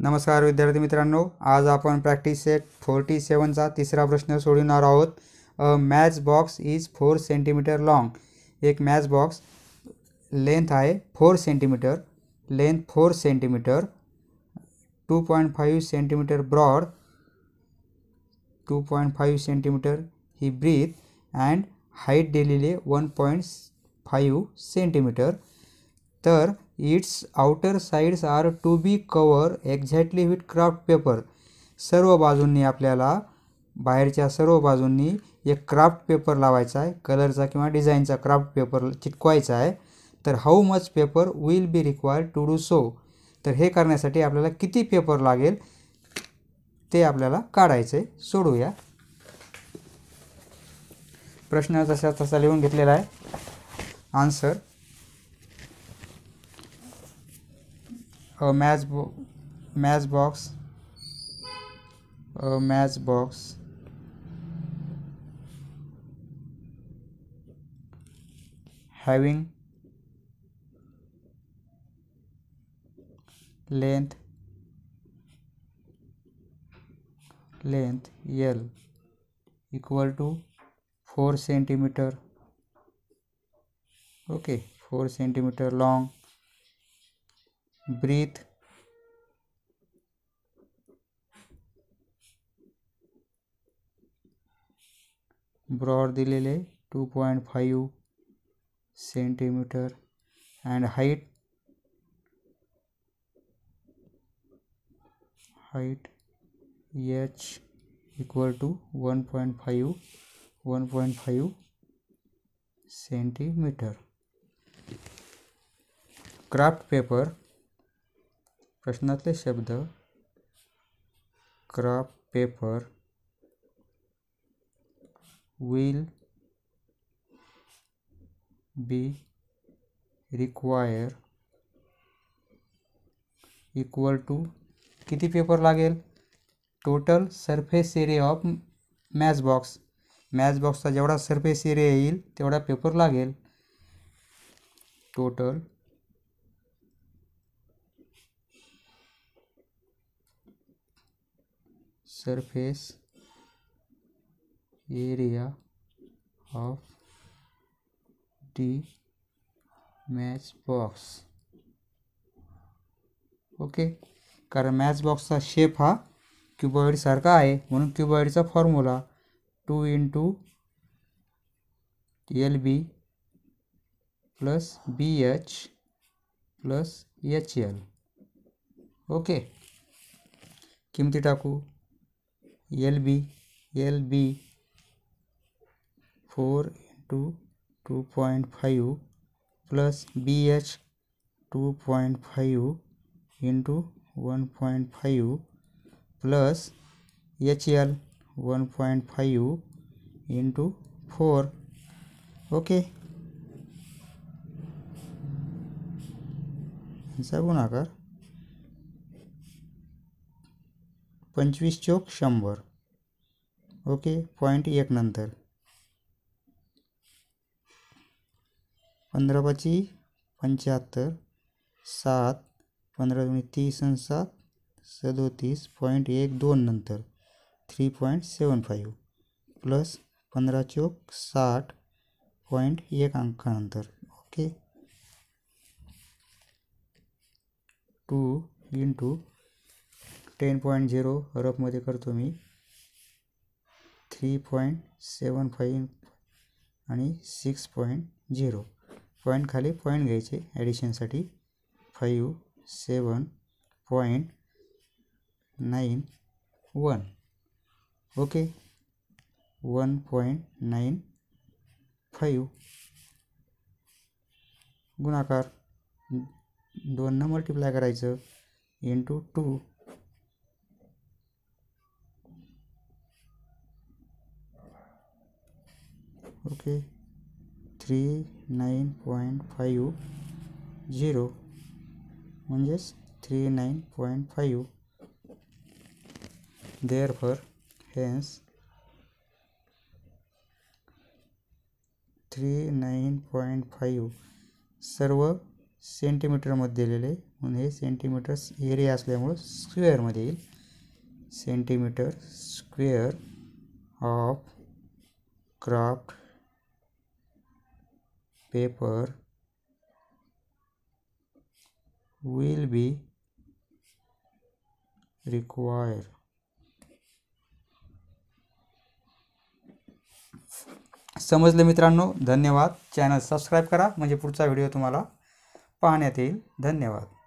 नमस्कार विद्यार्थी मित्रांनो, आज आपण प्रॅक्टिस सेट 47चा तिसरा प्रश्न सोडवणार आहोत. A match box is 4 centimetre long. एक मॅच बॉक्स लेंथ आहे 4 centimetre, length 4 centimetre, 2.5 centimetre broad, 2.5 centimetre ही ब्रीथ अँड हाईट दिलेली 1.5 सेंटीमीटर. तर it's outer sides are to be cover exactly with craft paper. सर्व बाजूंनी आपल्याला बाहेरच्या सर्व बाजूंनी एक क्राफ्ट पेपर लावायचा आहे, कलरचा किंवा डिझाईनचा क्राफ्ट पेपर चिटकवायचा आहे. तर how much paper will be required to do so. तर हे करण्यासाठी आपल्याला किती पेपर लागेल ते आपल्याला काढायचे. सोडूया. प्रश्न तसा लिहून घेतलेला आहे. Answer: a match box having length L equal to 4 centimeter. Okay, 4 centimeter long. Breadth broad दिलेले 2.5 centimetre and height h equal to 1.5 centimetre. Craft paper, प्रश्नातले शब्द: craft paper will be required equal to किती paper लागेल? Total surface area of match box. Match बॉक्सचा जेवढा surface area येईल तेवढा paper लागेल. Total surface area of the match box. Okay, कारण मॅच बॉक्सचा शेप हा क्युबॉइड सारखा आहे, म्हणून क्युबॉइडचा formula 2 × LB + BH + HL. Okay, किमती टाकू. LB 4 × 2.5 + BH 2.5 × 1.5 + HL 1.5 × 4. ओके, यांचा गुणाकार 25 × 100. ओके, 0.1 नंतर 15×5 = 75, 7 15 × 30 = 7 37, 0.12 नंतर 3.75 + 15 × 60 0.1 अंकानंतर. ओके, 2 × 10.0 रफमध्ये करतो मी. 3.75 आणि 6.0 पॉईंट खाली पॉईंट घ्यायचे ॲडिशनसाठी. 57.91. ओके, 1.95 गुणाकार 2 न मल्टिप्लाय करायचं × 2. ओके, 39.50 म्हणजेच 39.5. देअरफॉर हेन्स 39.5 सर्व सेंटीमीटरमध्ये दिलेले, म्हणून हे सेंटीमीटर एरिया असल्यामुळं स्क्वेअरमध्ये येईल. Centimetre square of craft paper will be required. समजलं मित्रांनो? धन्यवाद. चॅनल सबस्क्राईब करा म्हणजे पुढचा व्हिडिओ तुम्हाला पाहण्यात येईल. धन्यवाद.